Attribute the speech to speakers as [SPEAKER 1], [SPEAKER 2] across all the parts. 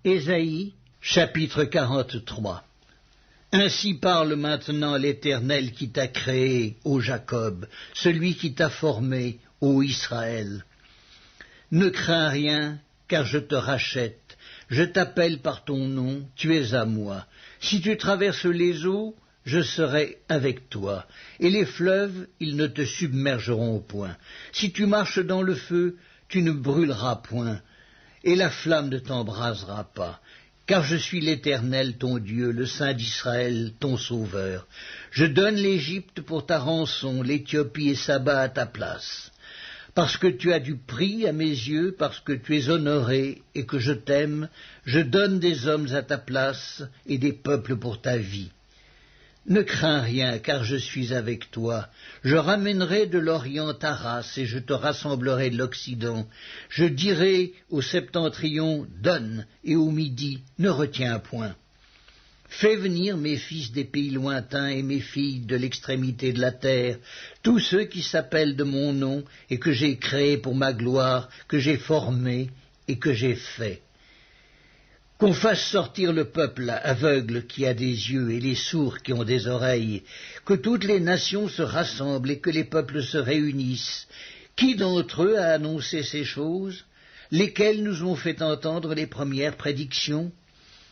[SPEAKER 1] Ésaïe, chapitre 43. Ainsi parle maintenant l'Éternel qui t'a créé, ô Jacob, celui qui t'a formé, ô Israël. Ne crains rien, car je te rachète, je t'appelle par ton nom, tu es à moi. Si tu traverses les eaux, je serai avec toi, et les fleuves, ils ne te submergeront point. Si tu marches dans le feu, tu ne brûleras point, et la flamme ne t'embrasera pas. Car je suis l'Éternel, ton Dieu, le Saint d'Israël, ton Sauveur. Je donne l'Égypte pour ta rançon, l'Éthiopie et Saba à ta place. Parce que tu as du prix à mes yeux, parce que tu es honoré et que je t'aime, je donne des hommes à ta place et des peuples pour ta vie. Ne crains rien, car je suis avec toi. Je ramènerai de l'Orient ta race, et je te rassemblerai de l'Occident. Je dirai au septentrion, donne, et au midi, ne retiens point. Fais venir mes fils des pays lointains et mes filles de l'extrémité de la terre, tous ceux qui s'appellent de mon nom, et que j'ai créés pour ma gloire, que j'ai formés et que j'ai fait. Qu'on fasse sortir le peuple aveugle qui a des yeux et les sourds qui ont des oreilles, que toutes les nations se rassemblent et que les peuples se réunissent. Qui d'entre eux a annoncé ces choses? Lesquels nous ont fait entendre les premières prédictions?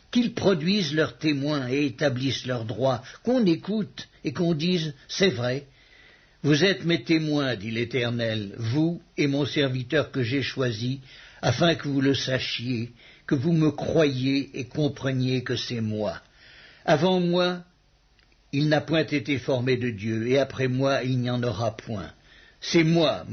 [SPEAKER 1] Qu'ils produisent leurs témoins et établissent leurs droits, qu'on écoute et qu'on dise « c'est vrai ». Vous êtes mes témoins, dit l'Éternel, vous et mon serviteur que j'ai choisi, afin que vous le sachiez, que vous me croyiez et compreniez que c'est moi. Avant moi, il n'a point été formé de Dieu, et après moi, il n'y en aura point. C'est moi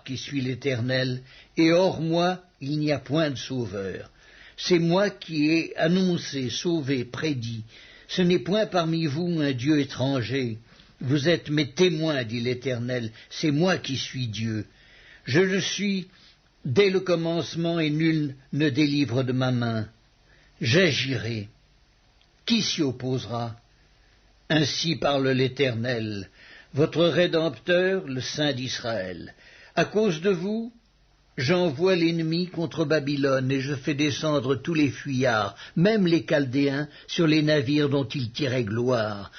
[SPEAKER 1] qui suis l'Éternel, et hors moi, il n'y a point de sauveur. C'est moi qui ai annoncé, sauvé, prédit. Ce n'est point parmi vous un Dieu étranger. Vous êtes mes témoins, dit l'Éternel, c'est moi qui suis Dieu. Je le suis dès le commencement et nul ne délivre de ma main. J'agirai. Qui s'y opposera? Ainsi parle l'Éternel, votre Rédempteur, le Saint d'Israël. À cause de vous, j'envoie l'ennemi contre Babylone et je fais descendre tous les fuyards, même les Chaldéens, sur les navires dont ils tiraient gloire.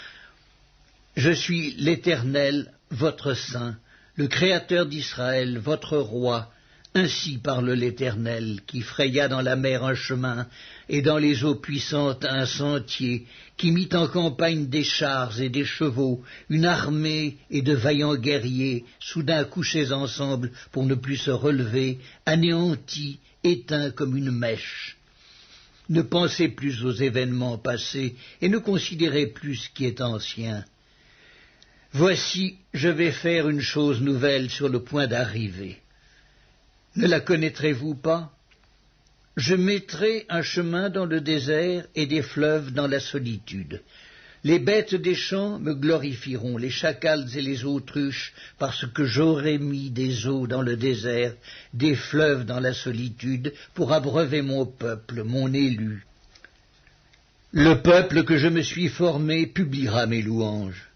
[SPEAKER 1] Je suis l'Éternel, votre Saint, le Créateur d'Israël, votre Roi. Ainsi parle l'Éternel, qui fraya dans la mer un chemin, et dans les eaux puissantes un sentier, qui mit en campagne des chars et des chevaux, une armée et de vaillants guerriers, soudain couchés ensemble pour ne plus se relever, anéantis, éteints comme une mèche. Ne pensez plus aux événements passés, et ne considérez plus ce qui est ancien. Voici, je vais faire une chose nouvelle sur le point d'arriver. Ne la connaîtrez-vous pas? Je mettrai un chemin dans le désert et des fleuves dans la solitude. Les bêtes des champs me glorifieront, les chacals et les autruches, parce que j'aurai mis des eaux dans le désert, des fleuves dans la solitude, pour abreuver mon peuple, mon élu. Le peuple que je me suis formé publiera mes louanges.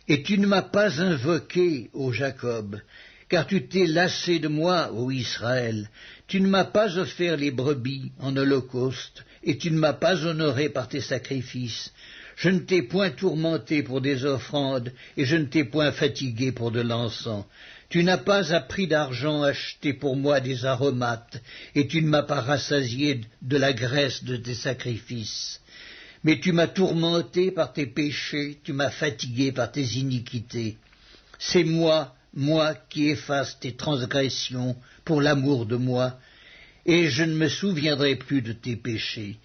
[SPEAKER 1] Et tu ne m'as pas invoqué, ô Jacob, car tu t'es lassé de moi, ô Israël. Tu ne m'as pas offert les brebis en holocauste, et tu ne m'as pas honoré par tes sacrifices. Je ne t'ai point tourmenté pour des offrandes, et je ne t'ai point fatigué pour de l'encens. Tu n'as pas à prix d'argent acheté pour moi des aromates, et tu ne m'as pas rassasié de la graisse de tes sacrifices. Mais tu m'as tourmenté par tes péchés, tu m'as fatigué par tes iniquités. C'est moi qui efface tes transgressions pour l'amour de moi, et je ne me souviendrai plus de tes péchés.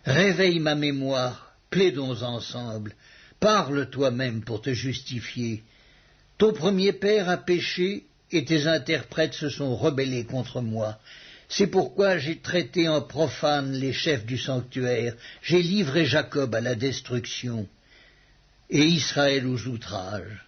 [SPEAKER 1] Réveille ma mémoire, plaidons ensemble, parle toi-même pour te justifier. Ton premier père a péché, et tes interprètes se sont rebellés contre moi. C'est pourquoi j'ai traité en profane les chefs du sanctuaire, j'ai livré Jacob à la destruction, et Israël aux outrages.